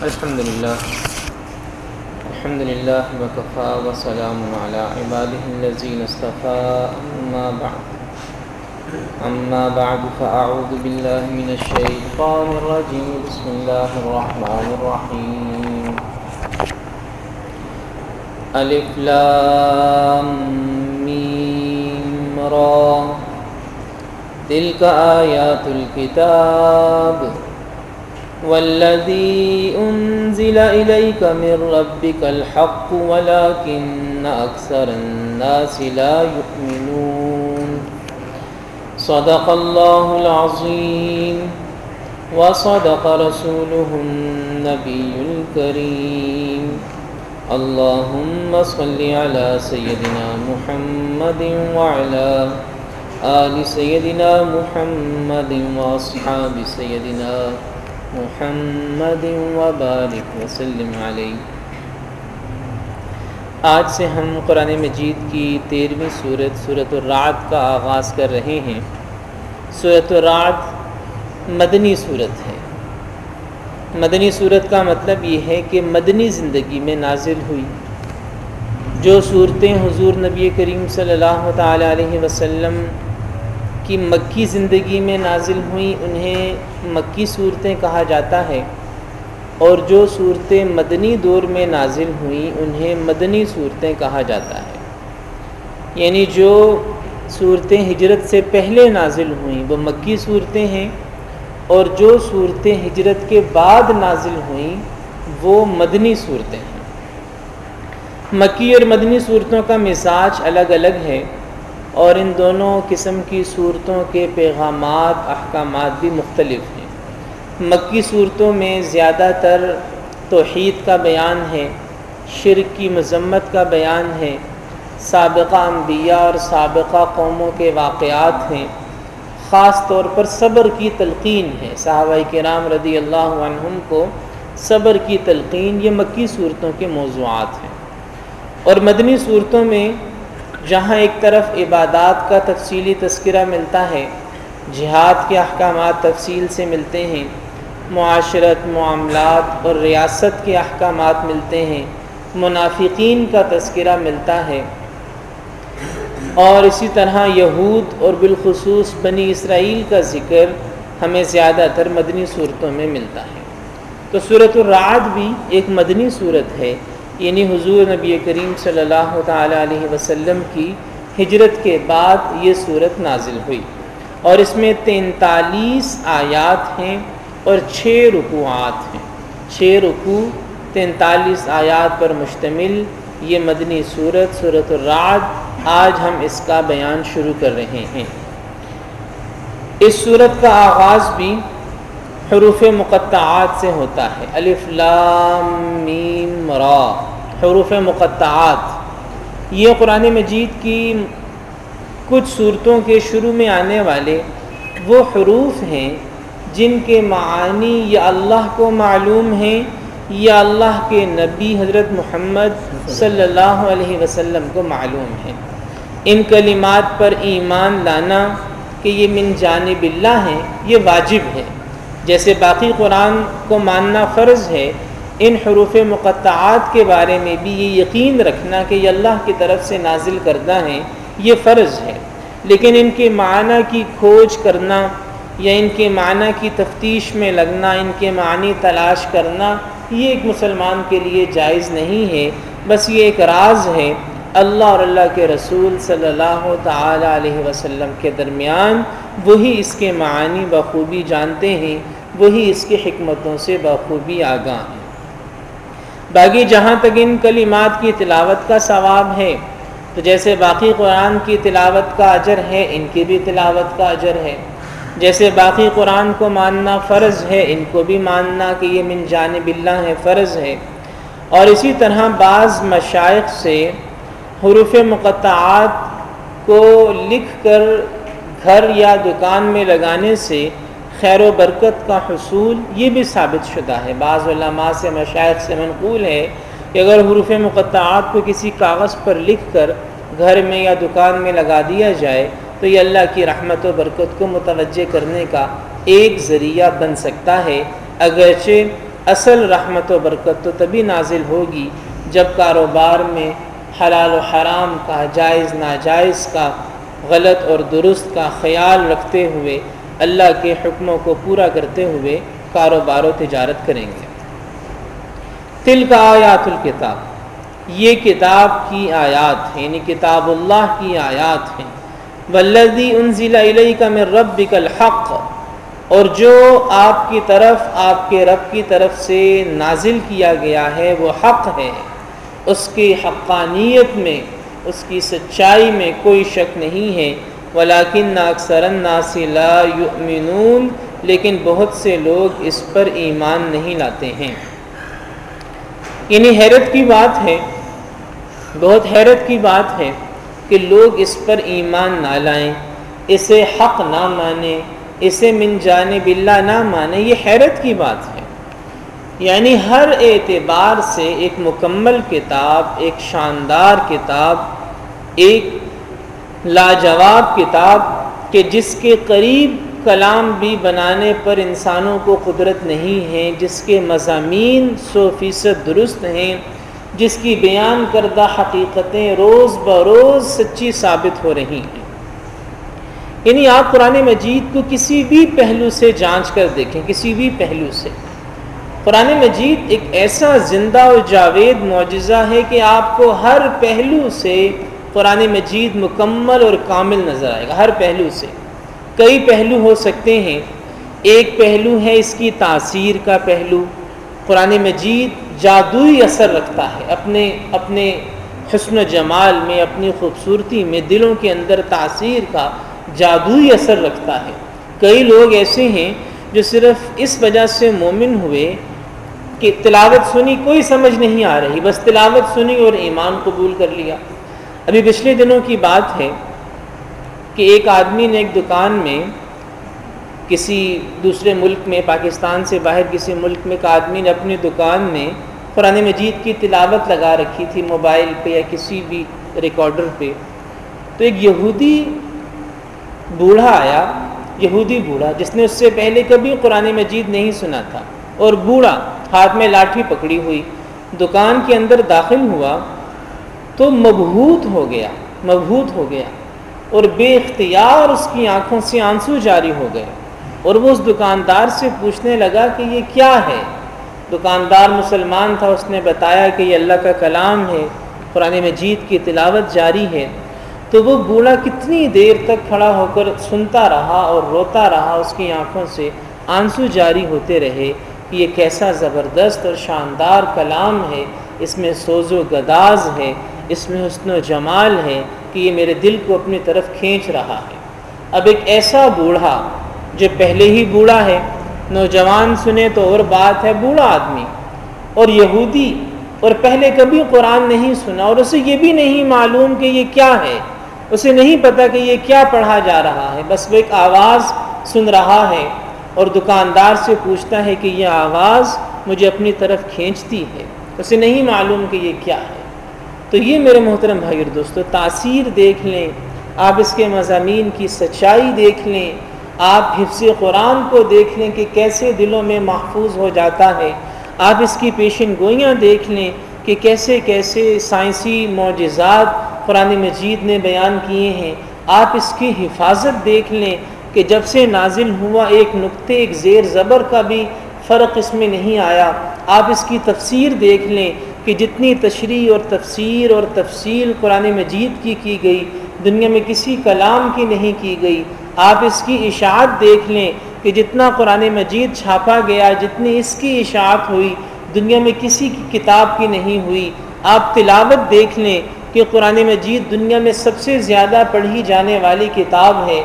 الحمد لله وكفى وسلام على عباده الذين اصطفى أما بعد فأعوذ بالله من الشيطان الرجيم بسم الله الرحمن الرحيم ألف لام ميم را تلك آيات الكتاب والذي أنزل إليك من ربك الحق ولكن أكثر الناس لا يؤمنون صدق الله العظيم وصدق رسوله النبي الكريم اللهم صل على سيدنا محمد وعلى آل سيدنا محمد وأصحاب سيدنا محمد وبارک وسلم علیہ۔ آج سے ہم قرآن مجید کی 13ویں سورۃ الرعد کا آغاز کر رہے ہیں۔ سورۃ الرعد مدنی صورت ہے۔ مدنی صورت کا مطلب یہ ہے کہ مدنی زندگی میں نازل ہوئی۔ جو صورتیں حضور نبی کریم صلی اللہ تعالیٰ علیہ وسلم کی مکی زندگی میں نازل ہوئیں انہیں مکی صورتیں کہا جاتا ہے، اور جو صورتیں مدنی دور میں نازل ہوئیں انہیں مدنی صورتیں کہا جاتا ہے۔ یعنی جو صورتیں ہجرت سے پہلے نازل ہوئیں وہ مکی صورتیں ہیں، اور جو صورتیں ہجرت کے بعد نازل ہوئیں وہ مدنی صورتیں ہیں۔ مکی اور مدنی صورتوں کا مزاج الگ الگ ہے، اور ان دونوں قسم کی صورتوں کے پیغامات احکامات بھی مختلف ہیں۔ مکی صورتوں میں زیادہ تر توحید کا بیان ہے، شرک کی مذمت کا بیان ہے، سابقہ انبیاء اور سابقہ قوموں کے واقعات ہیں، خاص طور پر صبر کی تلقین ہے۔ صحابہ کرام رضی اللہ عنہم کو صبر کی تلقین یہ مکی صورتوں کے موضوعات ہیں۔ اور مدنی صورتوں میں جہاں ایک طرف عبادات کا تفصیلی تذکرہ ملتا ہے، جہاد کے احکامات تفصیل سے ملتے ہیں، معاشرت، معاملات اور ریاست کے احکامات ملتے ہیں، منافقین کا تذکرہ ملتا ہے، اور اسی طرح یہود اور بالخصوص بنی اسرائیل کا ذکر ہمیں زیادہ تر مدنی صورتوں میں ملتا ہے۔ تو سورۃ الرعد بھی ایک مدنی صورت ہے، یعنی حضور نبی کریم صلی اللہ تعالیٰ علیہ وسلم کی ہجرت کے بعد یہ صورت نازل ہوئی، اور اس میں 43 آیات ہیں اور 6 رکوعات ہیں۔ 6 رکوع 43 آیات پر مشتمل یہ مدنی صورت سورۃ الرعد، آج ہم اس کا بیان شروع کر رہے ہیں۔ اس صورت کا آغاز بھی حروف مقطعات سے ہوتا ہے۔ الف لام میم را، حروف مقطعات یہ قرآن مجید کی کچھ صورتوں کے شروع میں آنے والے وہ حروف ہیں جن کے معانی یا اللہ کو معلوم ہیں یا اللہ کے نبی حضرت محمد صلی اللہ علیہ وسلم کو معلوم ہے۔ ان کلمات پر ایمان لانا کہ یہ من جانب اللہ ہیں یہ واجب ہے، جیسے باقی قرآن کو ماننا فرض ہے، ان حروف مقطعات کے بارے میں بھی یہ یقین رکھنا کہ یہ اللہ کی طرف سے نازل کردہ ہیں یہ فرض ہے۔ لیکن ان کے معنی کی کھوج کرنا یا ان کے معنی کی تفتیش میں لگنا، ان کے معنی تلاش کرنا یہ ایک مسلمان کے لیے جائز نہیں ہے۔ بس یہ ایک راز ہے اللہ اور اللہ کے رسول صلی اللہ تعالیٰ علیہ وسلم کے درمیان، وہی اس کے معنی بخوبی جانتے ہیں، وہی اس کی حکمتوں سے بخوبی آگاہ ہیں۔ باقی جہاں تک ان کلمات کی تلاوت کا ثواب ہے تو جیسے باقی قرآن کی تلاوت کا اجر ہے ان کی بھی تلاوت کا اجر ہے، جیسے باقی قرآن کو ماننا فرض ہے ان کو بھی ماننا کہ یہ من جانب اللہ ہے فرض ہے۔ اور اسی طرح بعض مشائخ سے حروف مقطعات کو لکھ کر گھر یا دکان میں لگانے سے خیر و برکت کا حصول یہ بھی ثابت شدہ ہے۔ بعض علماء سے مشائخ سے منقول ہے کہ اگر حروف مقطعات کو کسی کاغذ پر لکھ کر گھر میں یا دکان میں لگا دیا جائے تو یہ اللہ کی رحمت و برکت کو متوجہ کرنے کا ایک ذریعہ بن سکتا ہے، اگرچہ اصل رحمت و برکت تو تبھی نازل ہوگی جب کاروبار میں حلال و حرام کا، جائز ناجائز کا، غلط اور درست کا خیال رکھتے ہوئے اللہ کے حکموں کو پورا کرتے ہوئے کاروبار و تجارت کریں گے۔ تلک آیات الکتاب، یہ کتاب کی آیات ہیں، یعنی کتاب اللہ کی آیات ہیں۔ والذی انزل الیک من ربک الحق، اور جو آپ کی طرف، آپ کے رب کی طرف سے نازل کیا گیا ہے وہ حق ہے، اس کی حقانیت میں، اس کی سچائی میں کوئی شک نہیں ہے۔ ولیکن اکثر الناس لا یؤمنون، لیکن بہت سے لوگ اس پر ایمان نہیں لاتے ہیں۔ یعنی حیرت کی بات ہے، بہت حیرت کی بات ہے کہ لوگ اس پر ایمان نہ لائیں، اسے حق نہ مانیں، اسے من جانب اللہ نہ مانیں، یہ حیرت کی بات ہے۔ یعنی ہر اعتبار سے ایک مکمل کتاب، ایک شاندار کتاب، ایک لاجواب کتاب کہ جس کے قریب کلام بھی بنانے پر انسانوں کو قدرت نہیں ہے، جس کے مضامین 100% درست ہیں، جس کی بیان کردہ حقیقتیں روز بروز سچی ثابت ہو رہی ہیں۔ یعنی آپ قرآن مجید کو کسی بھی پہلو سے جانچ کر دیکھیں، کسی بھی پہلو سے قرآن مجید ایک ایسا زندہ و جاوید معجزہ ہے کہ آپ کو ہر پہلو سے قرآن مجید مکمل اور کامل نظر آئے گا، ہر پہلو سے۔ کئی پہلو ہو سکتے ہیں، ایک پہلو ہے اس کی تاثیر کا پہلو۔ قرآن مجید جادوئی اثر رکھتا ہے، اپنے حسن و جمال میں، اپنی خوبصورتی میں دلوں کے اندر تاثیر کا جادوئی اثر رکھتا ہے۔ کئی لوگ ایسے ہیں جو صرف اس وجہ سے مومن ہوئے کہ تلاوت سنی، کوئی سمجھ نہیں آ رہی، بس تلاوت سنی اور ایمان قبول کر لیا۔ ابھی پچھلے دنوں کی بات ہے کہ ایک آدمی نے ایک دکان میں، کسی دوسرے ملک میں، پاکستان سے باہر کسی ملک میں ایک آدمی نے اپنی دکان میں قرآن مجید کی تلاوت لگا رکھی تھی، موبائل پہ یا کسی بھی ریکارڈر پہ۔ تو ایک یہودی بوڑھا آیا، یہودی بوڑھا جس نے اس سے پہلے کبھی قرآن مجید نہیں سنا تھا، اور بوڑھا ہاتھ میں لاٹھی پکڑی ہوئی دکان کے اندر داخل ہوا تو مبہوت ہو گیا اور بے اختیار اس کی آنکھوں سے آنسو جاری ہو گئے، اور وہ اس دکاندار سے پوچھنے لگا کہ یہ کیا ہے۔ دکاندار مسلمان تھا، اس نے بتایا کہ یہ اللہ کا کلام ہے، قرآن مجید کی تلاوت جاری ہے۔ تو وہ بوڑھا کتنی دیر تک کھڑا ہو کر سنتا رہا اور روتا رہا، اس کی آنکھوں سے آنسو جاری ہوتے رہے کہ یہ کیسا زبردست اور شاندار کلام ہے، اس میں سوز و گداز ہے، اس میں حسن و جمال ہے کہ یہ میرے دل کو اپنی طرف کھینچ رہا ہے۔ اب ایک ایسا بوڑھا جو پہلے ہی بوڑھا ہے، نوجوان سنے تو اور بات ہے، بوڑھا آدمی اور یہودی، اور پہلے کبھی قرآن نہیں سنا، اور اسے یہ بھی نہیں معلوم کہ یہ کیا ہے، اسے نہیں پتا کہ یہ کیا پڑھا جا رہا ہے، بس وہ ایک آواز سن رہا ہے اور دکاندار سے پوچھتا ہے کہ یہ آواز مجھے اپنی طرف کھینچتی ہے، اسے نہیں معلوم کہ یہ کیا ہے۔ تو یہ میرے محترم بھائی اور دوستو، تاثیر دیکھ لیں آپ، اس کے مضامین کی سچائی دیکھ لیں آپ، حفظ قرآن کو دیکھ لیں کہ کیسے دلوں میں محفوظ ہو جاتا ہے، آپ اس کی پیشن گوئیاں دیکھ لیں کہ کیسے کیسے سائنسی معجزات قرآن مجید نے بیان کیے ہیں، آپ اس کی حفاظت دیکھ لیں کہ جب سے نازل ہوا ایک نقطے، ایک زیر زبر کا بھی فرق اس میں نہیں آیا۔ آپ اس کی تفسیر دیکھ لیں کہ جتنی تشریح اور تفسیر اور تفصیل قرآن مجید کی گئی، دنیا میں کسی کلام کی نہیں کی گئی۔ آپ اس کی اشاعت دیکھ لیں کہ جتنا قرآن مجید چھاپا گیا، جتنی اس کی اشاعت ہوئی، دنیا میں کسی کی کتاب کی نہیں ہوئی۔ آپ تلاوت دیکھ لیں کہ قرآن مجید دنیا میں سب سے زیادہ پڑھی جانے والی کتاب ہے۔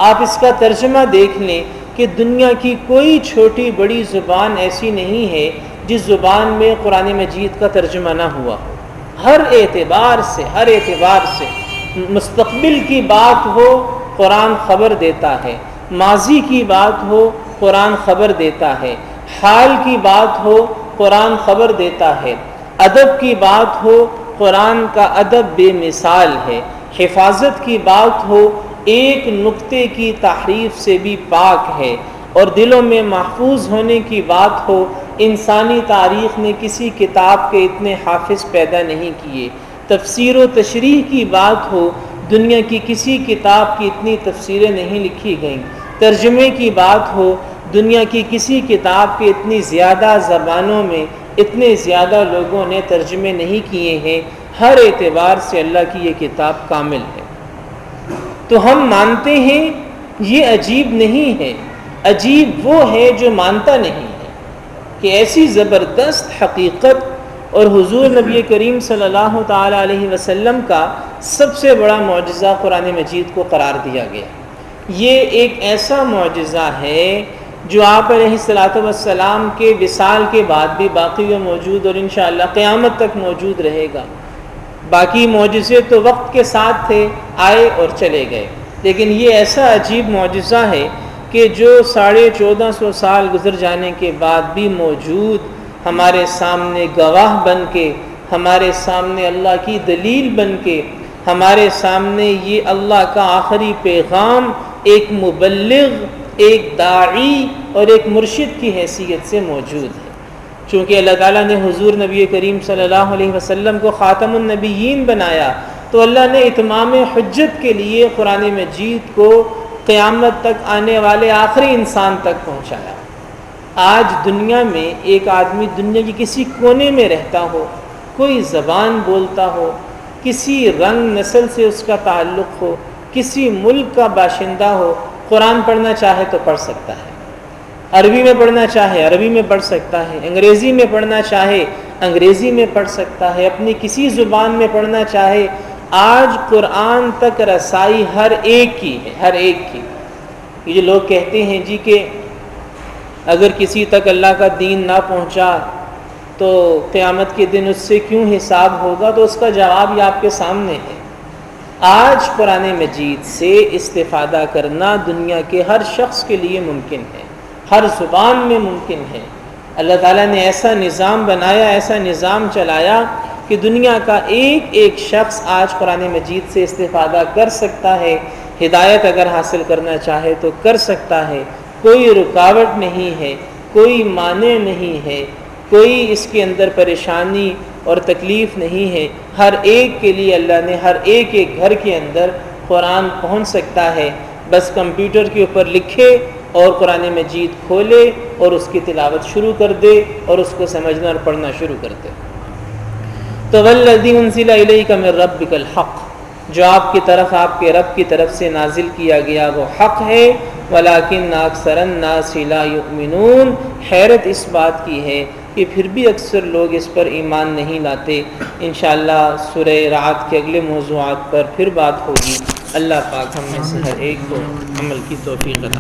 آپ اس کا ترجمہ دیکھ لیں کہ دنیا کی کوئی چھوٹی بڑی زبان ایسی نہیں ہے جس زبان میں قرآن مجید کا ترجمہ نہ ہوا ہو۔ ہر اعتبار سے مستقبل کی بات ہو قرآن خبر دیتا ہے، ماضی کی بات ہو قرآن خبر دیتا ہے، حال کی بات ہو قرآن خبر دیتا ہے، ادب کی بات ہو قرآن کا ادب بے مثال ہے، حفاظت کی بات ہو ایک نقطے کی تحریف سے بھی پاک ہے، اور دلوں میں محفوظ ہونے کی بات ہو انسانی تاریخ نے کسی کتاب کے اتنے حافظ پیدا نہیں کیے. تفسیر و تشریح کی بات ہو، دنیا کی کسی کتاب کی اتنی تفسیریں نہیں لکھی گئیں. ترجمے کی بات ہو، دنیا کی کسی کتاب کے اتنی زیادہ زبانوں میں اتنے زیادہ لوگوں نے ترجمے نہیں کیے ہیں. ہر اعتبار سے اللہ کی یہ کتاب کامل ہے. تو ہم مانتے ہیں، یہ عجیب نہیں ہے. عجیب وہ ہے جو مانتا نہیں ہے کہ ایسی زبردست حقیقت اور حضور نبی کریم صلی اللہ تعالی علیہ وسلم کا سب سے بڑا معجزہ قرآن مجید کو قرار دیا گیا. یہ ایک ایسا معجزہ ہے جو آپ علیہ الصلوۃ والسلام کے وصال کے بعد بھی باقی و موجود اور انشاءاللہ قیامت تک موجود رہے گا. باقی معجزے تو وقت کے ساتھ تھے، آئے اور چلے گئے، لیکن یہ ایسا عجیب معجزہ ہے کہ جو 1450 سال گزر جانے کے بعد بھی موجود، ہمارے سامنے گواہ بن کے، ہمارے سامنے اللہ کی دلیل بن کے، ہمارے سامنے یہ اللہ کا آخری پیغام ایک مبلغ، ایک داعی اور ایک مرشد کی حیثیت سے موجود ہے. چونکہ اللہ تعالیٰ نے حضور نبی کریم صلی اللہ علیہ وسلم کو خاتم النبیین بنایا، تو اللہ نے اتمام حجت کے لیے قرآن مجید کو قیامت تک آنے والے آخری انسان تک پہنچایا. آج دنیا میں ایک آدمی دنیا کی کسی کونے میں رہتا ہو، کوئی زبان بولتا ہو، کسی رنگ نسل سے اس کا تعلق ہو، کسی ملک کا باشندہ ہو، قرآن پڑھنا چاہے تو پڑھ سکتا ہے. عربی میں پڑھنا چاہے عربی میں پڑھ سکتا ہے، انگریزی میں پڑھنا چاہے انگریزی میں پڑھ سکتا ہے، اپنی کسی زبان میں پڑھنا چاہے. آج قرآن تک رسائی ہر ایک کی ہے، ہر ایک کی. یہ جو لوگ کہتے ہیں جی کہ اگر کسی تک اللہ کا دین نہ پہنچا تو قیامت کے دن اس سے کیوں حساب ہوگا، تو اس کا جواب یہ آپ کے سامنے ہے. آج قرآن مجید سے استفادہ کرنا دنیا کے ہر شخص کے لیے ممکن ہے، ہر زبان میں ممکن ہے. اللہ تعالیٰ نے ایسا نظام بنایا، ایسا نظام چلایا کہ دنیا کا ایک ایک شخص آج قرآن مجید سے استفادہ کر سکتا ہے. ہدایت اگر حاصل کرنا چاہے تو کر سکتا ہے. کوئی رکاوٹ نہیں ہے، کوئی مانع نہیں ہے، کوئی اس کے اندر پریشانی اور تکلیف نہیں ہے. ہر ایک کے لیے اللہ نے ہر ایک ایک گھر کے اندر قرآن پہنچ سکتا ہے. بس کمپیوٹر کے اوپر لکھے اور قرآن مجید کھولے اور اس کی تلاوت شروع کر دے اور اس کو سمجھنا اور پڑھنا شروع کر دے. تو والذی انزل الیک من ربک الحق، جو آپ کی طرف آپ کے رب کی طرف سے نازل کیا گیا وہ حق ہے. ولکن اکثر الناس لا یؤمنون، حیرت اس بات کی ہے کہ پھر بھی اکثر لوگ اس پر ایمان نہیں لاتے. انشاءاللہ سورہ رعد کے اگلے موضوعات پر پھر بات ہوگی. اللہ پاک ہم میں سے ہر ایک کو عمل کی توفیق عطا